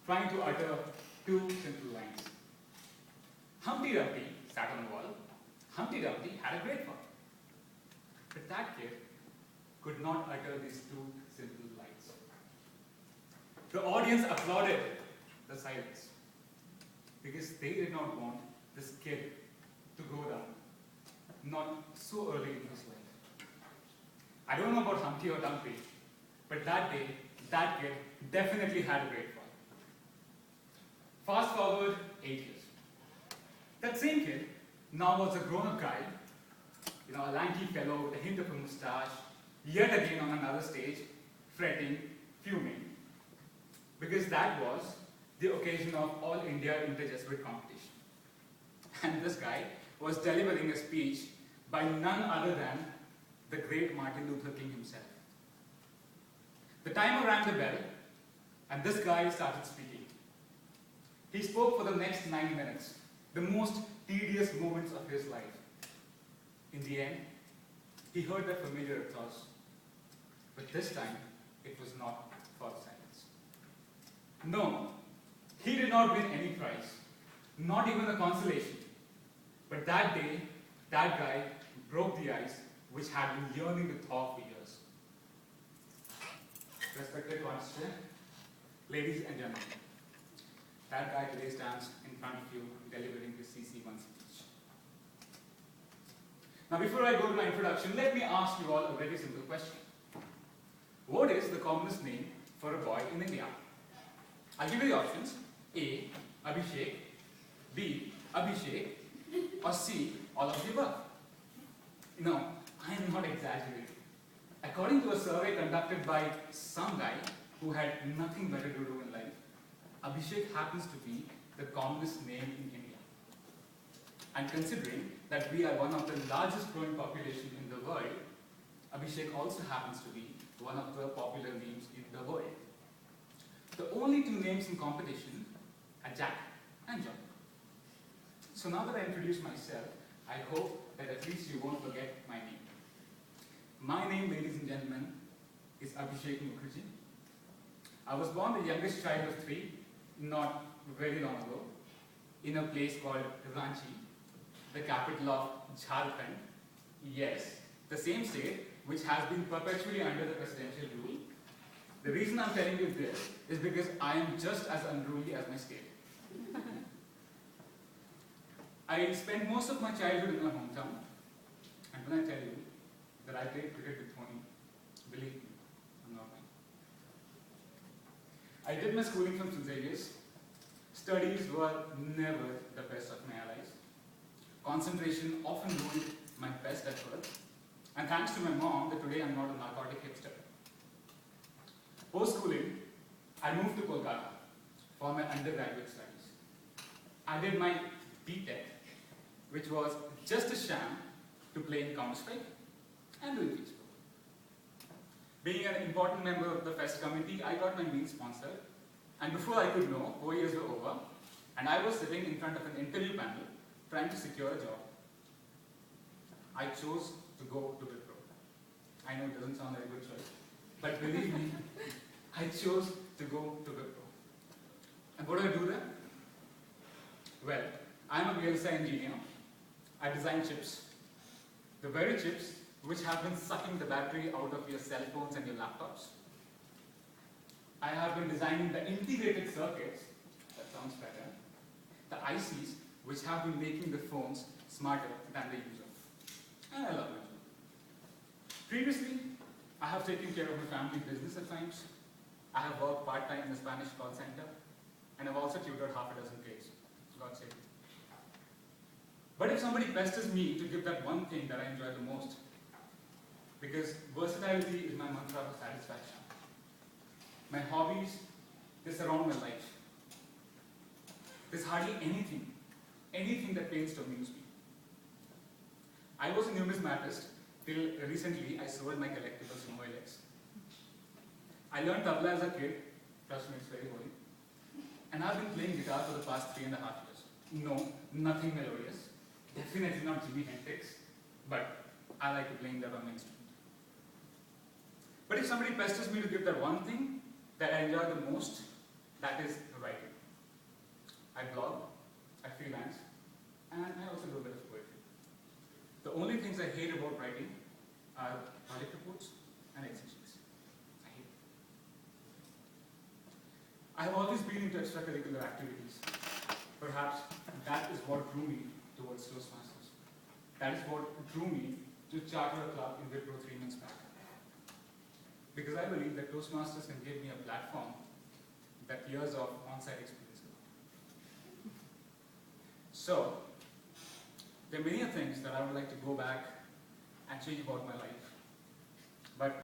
trying to utter two simple lines. Humpty Dumpty sat on the wall. Humpty Dumpty had a great fall. But that kid could not utter these two simple lines. The audience applauded the silence because they did not want this kid to go down, not so early in his life. I don't know about Humpty or Dumpty, but that day, that kid definitely had a great fall. Fast forward 8 years. That same kid now was a grown-up guy, a lanky fellow with a hint of a mustache, yet again on another stage, fretting, fuming, because that was the occasion of All India Inter-Jesuit competition. And this guy was delivering a speech by none other than the great Martin Luther King himself. The timer rang the bell, and this guy started speaking. He spoke for the next 9 minutes, the most tedious moments of his life. In the end, he heard that familiar applause, but this time it was not for silence. No, he did not win any prize, not even a consolation. But that day, that guy broke the ice which had been yearning to thaw for years. Respected constituent, ladies and gentlemen, that guy today stands in front of you delivering his CC1 speech. Now before I go to my introduction, let me ask you all a very simple question. What is the commonest name for a boy in India? I'll give you the options. A. Abhishek, B. Abhishek, or C. All of the above. No, I am not exaggerating. According to a survey conducted by some guy who had nothing better to do in life, Abhishek happens to be the commonest name in India. And considering that we are one of the largest growing populations in the world, Abhishek also happens to be one of the popular names in the world. The only two names in competition are Jack and John. So now that I introduced myself, I hope that at least you won't forget my name. My name, ladies and gentlemen, is Abhishek Mukherjee. I was born the youngest child of 3, not very long ago, in a place called Ranchi, the capital of Jharkhand. Yes, the same state which has been perpetually under the presidential rule. The reason I'm telling you this is because I am just as unruly as my state. I spent most of my childhood in my hometown, and when I tell you that I played cricket with Dhoni, believe me, I'm not lying. I did my schooling from St. Xavier's. Studies were never the best of my allies. Concentration often ruined my best effort, and thanks to my mom that today I'm not a narcotic hipster. Post-schooling, I moved to Kolkata for my undergraduate studies. I did my B.Tech, which was just a sham to play in Counter-Strike and doing Facebook. Being an important member of the fest committee, I got my meals sponsored, and before I could know, 4 years were over, and I was sitting in front of an interview panel trying to secure a job. I chose to go to Wipro. I know it doesn't sound like a good choice, but believe me, I chose to go to Wipro. And what do I do then? Well, I'm a VLSI engineer. I design chips. The very chips which have been sucking the battery out of your cell phones and your laptops. I have been designing the integrated circuits, that sounds better, the ICs which have been making the phones smarter than the user. And I love my job. Previously, I have taken care of my family business at times. I have worked part-time in a Spanish call center, and I've also tutored half a dozen kids. God save me. But if somebody pesters me to give that one thing that I enjoy the most, because versatility is my mantra for satisfaction. My hobbies, they surround my life. There's hardly anything that pains to amuse me. I was a numismatist till recently I sold my collectibles from OLX. I learned tabla as a kid, trust me, it's very holy. And I've been playing guitar for the past 3.5 years. No, nothing melodious. Definitely not Jimi Hendrix, but I like to play that on my instrument. But if somebody pesters me to give that one thing that I enjoy the most, that is writing. I blog, I freelance, and I also do a bit of poetry. The only things I hate about writing are project reports and Excel sheets. I hate it. I have always been into extracurricular activities. Perhaps that is what drew me towards Toastmasters. That is what drew me to charter a club in Wipro 3 months back. Because I believe that Toastmasters can give me a platform that years of on-site experience cannot. So, there are many things that I would like to go back and change about my life. But